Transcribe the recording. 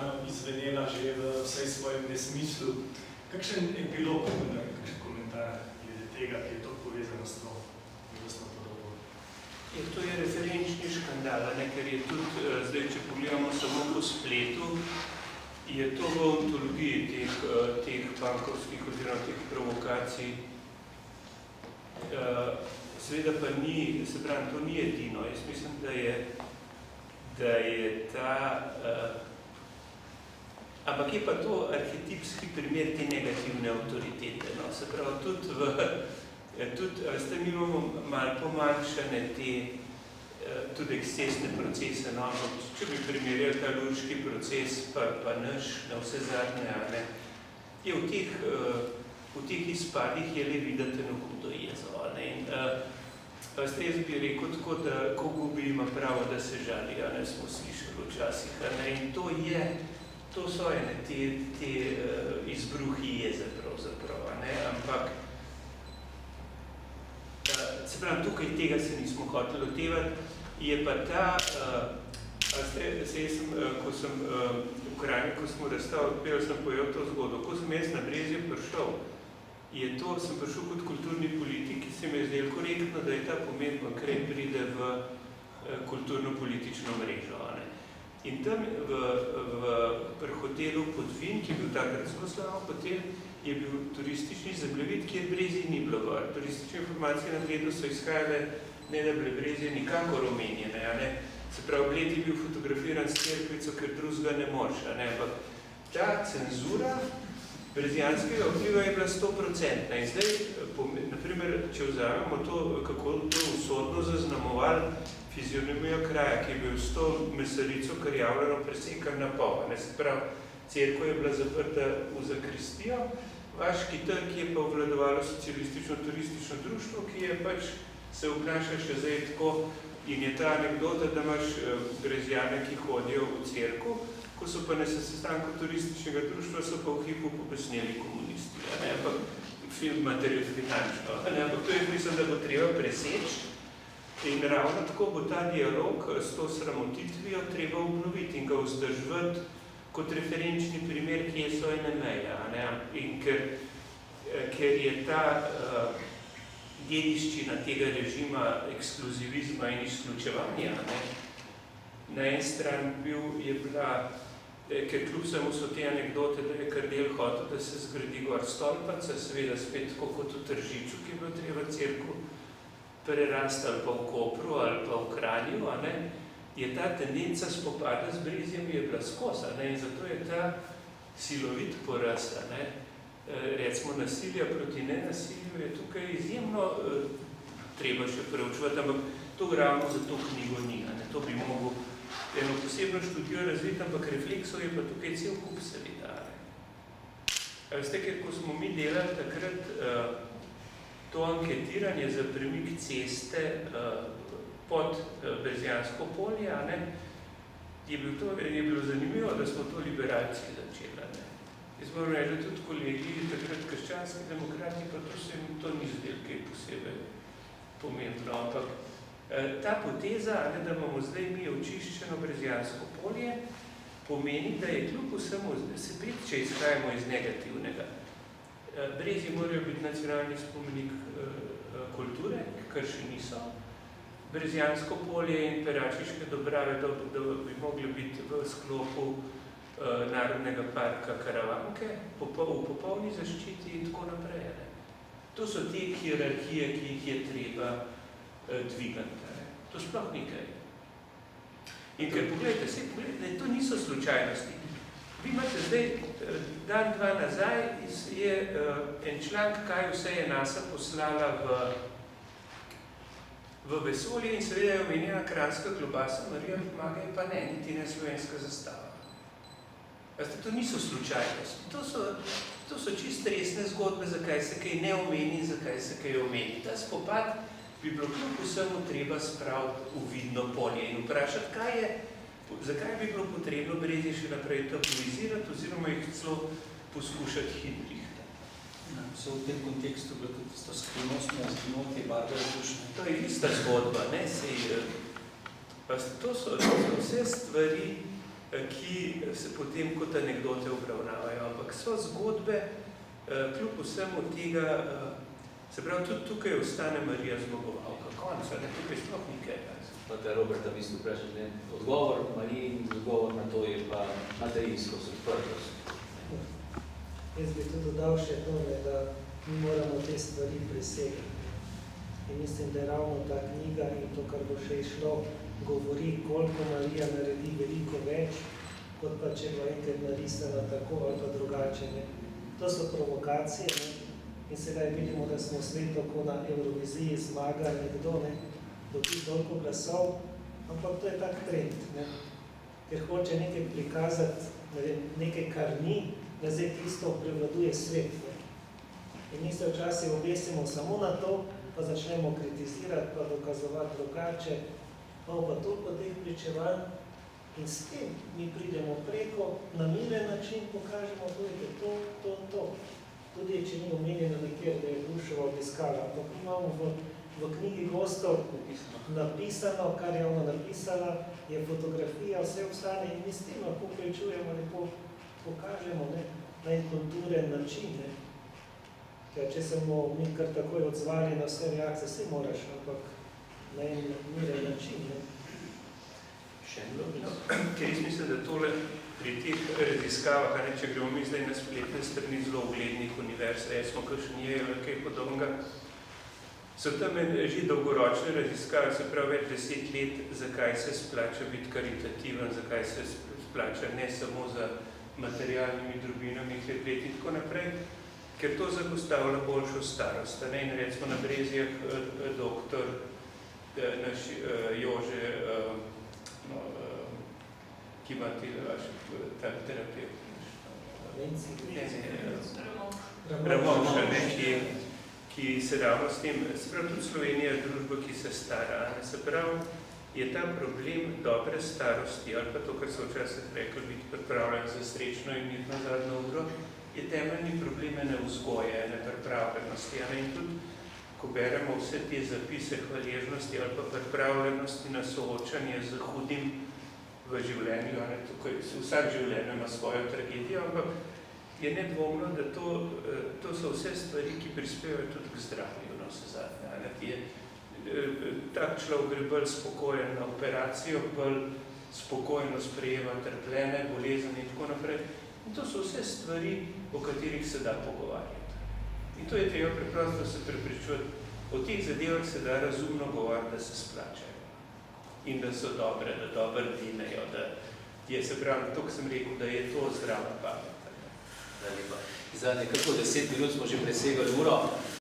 rano izvenela že v vsej svojem nesmislu. Kakšen epilog, kakšen komentar glede tega, ki je to povezano s to vrstno podobo? To je referenčni škandal, ker je tudi, zdaj, če pogledamo samo po spletu, je to v ontologiji teh bankovskih oziroma teh provokacij. Seveda pa ni, se pravi, to ni edino. Jaz mislim, da je ta... Ampak je pa to arhetipski primer te negativne avtoritete. No? Se pravi, tudi mi imamo malo pomanjšane te tudi ekscesne procese. No? Če bi primerjali ta lurški proces, pa naš, na vse zadnje, je v teh izpadih je le videti eno hudo jezo. Jaz bi rekel tako, da ko gubi ima pravo, da se žali, smo slišali včasih. In to so ene te izbruhi jeze pravzaprav, ampak se pravi, tukaj tega se nismo hoteli lotevati, je pa ta, ko sem v Kranju, ko smo razstavili, sem pojel to zgodbo, ko sem jaz na Brezje prišel, sem prišel kot kulturni politik, ki se mi je zdelo korektno, da je ta pomemben kraj pride v kulturno-politično mrežo. In tam pri hotelu Podvin, ki je bil takrat zelo slaven hotel, je bil turistični zemljevid, kjer Brezje ni bilo gor. Turistične informacije na Bledu so izhajale, ne da bile Brezje nikakor omenjene. Se pravi, Bled je bil fotografiran s cerkvico, ker drugega ne moreš. Ampak ta cenzura brezijanskega vpliva je bila 100%. In zdaj, naprimer, če vzamemo to, kako to usodno zaznamovali fizionomijo kraja, ki je bil s to mesarico karjavljeno presekan na pol. Se pravi, cerkev je bila zaprta v zakristijo, Vaški trg je pa obvladovalo socialistično-turistično društvo, ki je pač se obnaša še zdaj tako in je ta anekdota, da imaš brezjane, ki hodijo v cerkev, ko so pa na sestanku turističnega društva, so pa v hipu pobesneli komunisti. Ampak film materijo finančno. Ampak to je, mislim, da bo treba preseči. In ravno tako bo ta dialog s to sramotitvijo treba obnoviti in ga vzdržvati kot referenčni primer, kje so ene meje. In ker je ta dediščina tega režima ekskluzivizma in izključevanja, na en stran je bila, ker kljub samo so te anekdote, da je Kardelj hotel, da se zgradi gor stolpaca, seveda spet tako kot v Tržiču, ki je bilo treba cerkev prerast ali pa v Kopru ali pa v Kranju, je ta tendenca spopada z Brezjem je bila skozi. In zato je ta silovit poraz, recimo nasilja proti nenasilju, je tukaj izjemno treba še preučevati, ampak to ravno za to knjigo ni. To bi mogel eno posebno študijo razviti, ampak refleksov je pa tukaj cel kup seveda. Veste, ker ko smo mi delali takrat to anketiranje za premik ceste pod Brezjansko polje, je bilo zanimivo, da smo to liberalci začeli. Jaz moram reči, da tudi kolegi, takrat krščanski demokrati, pa to se jim to ni zdelo kaj posebej pomembno. Ampak ta poteza, da imamo zdaj mi očiščeno Brezjansko polje, pomeni, da je kljub vsemu, če izhajamo iz negativnega, Brezje morajo biti nacionalni spomenik kulture, kar še niso. Brezjansko polje in Peračiške Dobrave, da bi mogli biti v sklopu Narodnega parka Karavanke, v popolni zaščiti in tako naprej. To so te hierarhije, ki jih je treba dvigati. To sploh nekaj. In ker pogledajte, to niso slučajnosti. Vi imate zdaj, dan, dva nazaj, je en članek, kaj vse je NASA poslala v vesolje in seveda je omenjena kranjska klobasa, Marija Maga in pa ne, niti ne slovenska zastava. To niso slučajnosti, to so čisto resne zgodbe, zakaj se kaj ne omeni in zakaj se kaj omeni. Ta spopad bi bilo kljub vsemu treba spraviti v vidno polje in vprašati, zakaj bi bilo potrebno Brezje še naprej tabuizirati oziroma jih celo poskušati hitrihta. Se v tem kontekstu bilo tudi tisto skrivnostno zginotje Barbara Dušne. To je ista zgodba, ne? To so vse stvari, ki se potem kot anekdote obravnavajo, ampak so zgodbe, kljub vsemu tega, se pravi, tudi tukaj ostane Marija zmagovalka, konca, ne, tukaj sploh nikaj. Pa te Roberta v bistvu vprašati, ne? Odgovor Mariji in odgovor na to je pa materijskost, odprtost. Jaz bi tudi dodal še to, da mi moramo te stvari presegati. In mislim, da je ravno ta knjiga in to, kar bo še išlo, govori, koliko Marija naredi veliko več, kot pa če bo enkrat narisana tako ali pa drugače. Ne? To so provokacije, ne? In sedaj vidimo, da smo v svetu, ko na Euroviziji zmaga nekdo, ne? Dobi toliko glasov, ampak to je tak trend, ne? Ker hoče nekaj prikazati, ne vem, nekaj, kar ni, da zdaj tisto prevladuje svet. Ne? In mi se včasih obesimo samo na to, pa začnemo kritizirati, pa dokazovati drugače, pa toliko teh pričevanj in s tem mi pridemo preko, na miren način pokažemo, to. Tudi, če ni omenjeno nekjer, da je Duševa obiskala, ampak mi imamo v knjigi gostov napisano, kar je ona napisala, je fotografija, vse ostane in mi s tem lahko pričujemo, lepo pokažemo, ne, na en kulturen način. Ne. Če se bomo mi kar takoj odzvali na vse reakcije, vse moraš, ampak na en miren način. Ne. Še eno, ker jaz mislim, da tole pri teh raziskavah, ne, če gremo mi zdaj na spletne strani zelo uglednih univerz, smo kakšen je ali kaj podobnega, so tam že dolgoročne raziskave, se pravi več 10 let, zakaj se splača biti karitativen, zakaj se splača ne samo za materialnimi drobinami, klepet in tako naprej, ker to zapostavlja boljšo starost. Ne? In recimo na Brezijah doktor naš Jože, ki ima ta terapeut, Ramovša, ki se ravno s tem, se pravi tudi Slovenija je družba, ki se stara, se pravi, je ta problem dobre starosti, ali pa to, kar so včasih rekli, biti pripravljen za srečno in iti nazad na uro, je temeljni problem ene vzgoje, ene pripravljenosti. In tudi, ko beremo vse te zapise hvaležnosti ali pa pripravljenosti na soočanje z hudim v življenju, tukaj vsak življenje ima svojo tragedijo, ampak je nedvomno, da to so vse stvari, ki prispevajo tudi k zdravju, no, vse zadnje. Tak človek gre bolj spokojen na operacijo, bolj spokojno sprejema trpljenje, bolezen in tako naprej. In to so vse stvari, o katerih se da pogovarjati. In to je treba preprosto se prepričati. O teh zadevah se da razumno govoriti, da se splačajo. In da so dobre, da dobro dinejo, da je, se pravi, to, ko sem rekel, da je to zdrava pamet. Za nekako 10 minut smo že presegali uro.